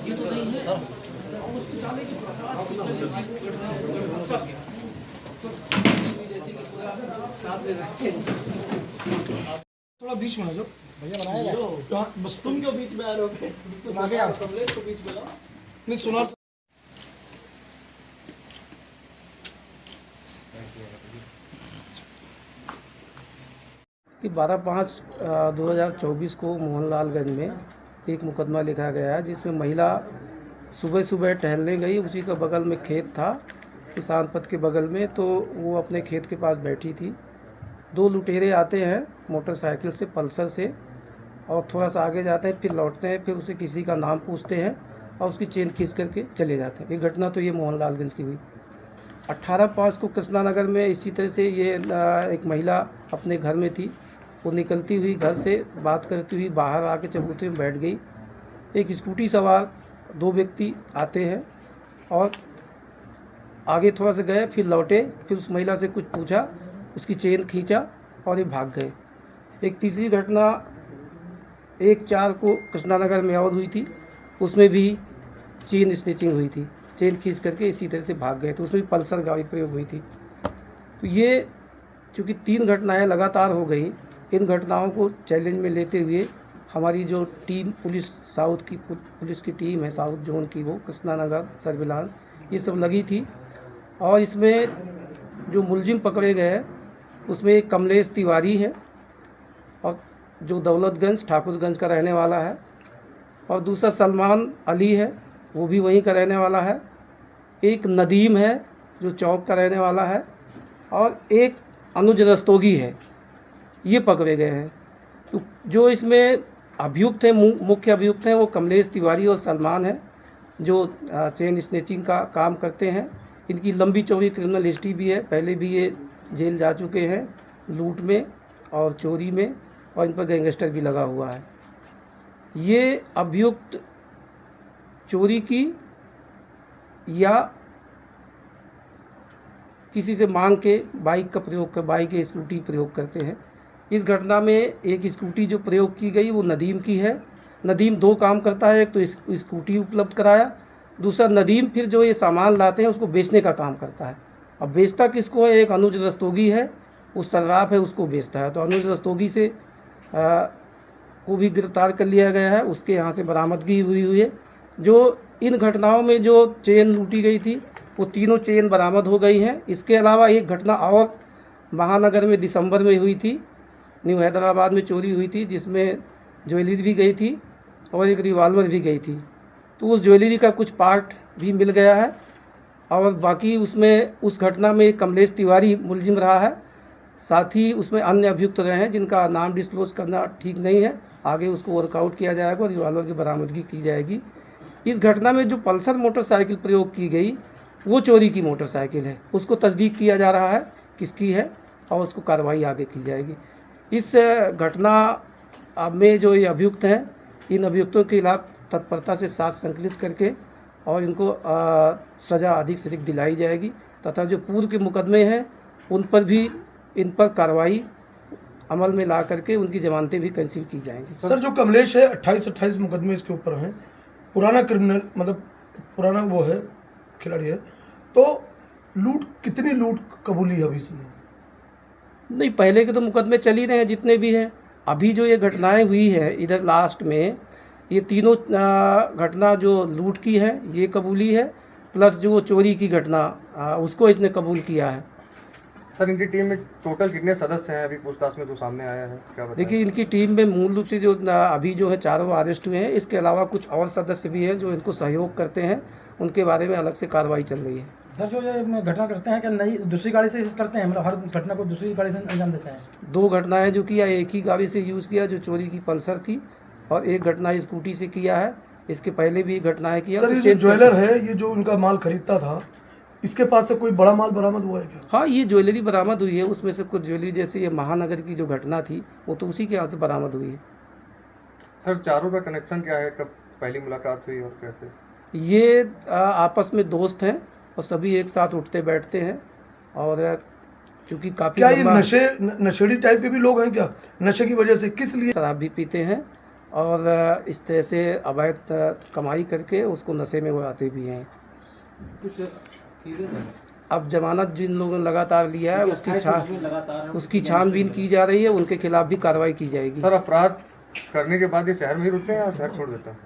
ये तो नहीं है। और उसकी साले की 50 जैसे कि पूरा साथ ले रहे हैं। थोड़ा बीच में आ जाओ भैया बनाएगा बस तुम क्यों बीच में आ रहे हो? तुम आगे आओ। कमलेश को बीच में लाओ। नहीं सुना कि 12/5/2024 को मोहनलालगंज में एक मुकदमा लिखा गया है जिसमें महिला सुबह सुबह टहलने गई। उसी का बगल में खेत था, किसान पथ के बगल में, तो वो अपने खेत के पास बैठी थी। दो लुटेरे आते हैं मोटरसाइकिल से, पल्सर से, और थोड़ा सा आगे जाते हैं, फिर लौटते हैं, फिर उसे किसी का नाम पूछते हैं और उसकी चेन खींच करके चले जाते हैं। ये घटना तो ये मोहनलालगंज की हुई। 18/5 को कृष्णानगर में इसी तरह से ये एक महिला अपने घर में थी। वो निकलती हुई घर से बात करती हुई बाहर आके चबूतरे में बैठ गई। एक स्कूटी सवार दो व्यक्ति आते हैं और आगे थोड़ा सा गए, फिर लौटे, फिर उस महिला से कुछ पूछा, उसकी चेन खींचा और ये भाग गए। एक तीसरी घटना 1/4 को कृष्णानगर में और हुई थी। उसमें भी चेन स्नेचिंग हुई थी, चेन खींच करके इसी तरह से भाग गए, तो उसमें भी पल्सर गाड़ी प्रयोग हुई थी। तो ये चूँकि 3 घटनाएं लगातार हो गई, इन घटनाओं को चैलेंज में लेते हुए हमारी जो टीम पुलिस साउथ की पुलिस की टीम है, साउथ जोन की, वो कृष्णानगर सर्विलांस ये सब लगी थी। और इसमें जो मुलजिम पकड़े गए उसमें एक कमलेश तिवारी है और जो दौलतगंज ठाकुरगंज का रहने वाला है, और दूसरा सलमान अली है, वो भी वहीं का रहने वाला है। एक नदीम है जो चौक का रहने वाला है, और एक अनुज रस्तोगी है। ये पकड़े गए हैं। तो जो इसमें अभियुक्त हैं, मुख्य अभियुक्त हैं, वो कमलेश तिवारी और सलमान है, जो चेन स्नेचिंग का काम करते हैं। इनकी लंबी चौड़ी क्रिमिनल हिस्ट्री भी है, पहले भी ये जेल जा चुके हैं लूट में और चोरी में, और इन पर गैंगस्टर भी लगा हुआ है। ये अभियुक्त चोरी की या किसी से मांग के बाइक का प्रयोग कर, बाइक या स्कूटी प्रयोग करते हैं। इस घटना में एक स्कूटी जो प्रयोग की गई वो नदीम की है। नदीम 2 काम करता है, एक तो स्कूटी उपलब्ध कराया, दूसरा नदीम फिर जो ये सामान लाते हैं उसको बेचने का काम करता है। अब बेचता किसको है? एक अनुज रस्तोगी है, उस सर्राफ है, उसको बेचता है। तो अनुज रस्तोगी से को भी गिरफ्तार कर लिया गया है, उसके यहाँ से बरामदगी हुई है। जो इन घटनाओं में जो चेन लूटी गई थी वो तीनों चेन बरामद हो गई हैं। इसके अलावा एक घटना और महानगर में दिसंबर में हुई थी, न्यू हैदराबाद में चोरी हुई थी, जिसमें ज्वेलरी भी गई थी और एक रिवॉल्वर भी गई थी। तो उस ज्वेलरी का कुछ पार्ट भी मिल गया है, और बाकी उसमें उस घटना में कमलेश तिवारी मुलजिम रहा है। साथ ही उसमें अन्य अभियुक्त रहे हैं जिनका नाम डिस्क्लोज करना ठीक नहीं है। आगे उसको वर्कआउट किया जाएगा और रिवॉल्वर की बरामदगी की जाएगी। इस घटना में जो पल्सर मोटरसाइकिल प्रयोग की गई वो चोरी की मोटरसाइकिल है, उसको तस्दीक किया जा रहा है किसकी है, और उसको कार्रवाई आगे की जाएगी। इस घटना में जो ये अभियुक्त हैं, इन अभियुक्तों के खिलाफ तत्परता से साक्ष्य संकलित करके और इनको सज़ा अधिक से अधिक दिलाई जाएगी, तथा जो पूर्व के मुकदमे हैं उन पर भी इन पर कार्रवाई अमल में ला करके उनकी जमानतें भी कैंसिल की जाएंगी। सर, जो कमलेश है 28 मुकदमे इसके ऊपर हैं, पुराना क्रिमिनल, मतलब पुराना वो है, खिलाड़ी है, तो कितनी लूट कबूली है अभी इसने? नहीं, पहले के तो मुकदमे चल ही रहे हैं जितने भी हैं। अभी जो ये घटनाएं हुई है इधर लास्ट में, ये तीनों घटना जो लूट की है ये कबूली है, प्लस जो चोरी की घटना उसको इसने कबूल किया है। सर, इनकी टीम में टोटल कितने सदस्य हैं? अभी पूछताछ में तो सामने आया है, क्या बताएं? देखिए, इनकी टीम में मूल रूप से जो अभी जो है 4 अरेस्ट हुए हैं, इसके अलावा कुछ और सदस्य भी हैं जो इनको सहयोग करते हैं, उनके बारे में अलग से कार्रवाई चल रही है। सर, जो ये घटना करते हैं, क्या नई दूसरी गाड़ी से करते हैं? मतलब हर घटना को दूसरी गाड़ी से अंजाम देते हैं? 2 घटनाएं जो किया एक ही गाड़ी से यूज़ किया, जो चोरी की पल्सर थी, और एक घटना स्कूटी से किया है। इसके पहले भी घटनाएं किया। सर, ये जो ज्वेलर है, ये जो उनका माल खरीदता था, इसके पास से कोई बड़ा माल बरामद हुआ है क्या? हाँ, ये ज्वेलरी बरामद हुई है। उसमें से कुछ ज्वेलरी, जैसे ये महानगर की जो घटना थी, वो तो उसी के यहाँ से बरामद हुई है। सर, चारों का कनेक्शन क्या है? कब पहली मुलाकात हुई और कैसे? ये आपस में दोस्त हैं और सभी एक साथ उठते बैठते हैं, और चूँकि काफ़ी क्या ये नशेड़ी टाइप के भी लोग हैं क्या? नशे की वजह से किस लिए? शराब भी पीते हैं और इस तरह से अवैध कमाई करके उसको नशे में उड़ाते भी हैं। अब जमानत जिन लोगों ने लगातार लिया है उसकी छानबीन की जा रही है, उनके खिलाफ भी कार्रवाई की जाएगी। सर अपराध करने के बाद ये शहर में ही रुकते हैं या शहर छोड़ देते हैं?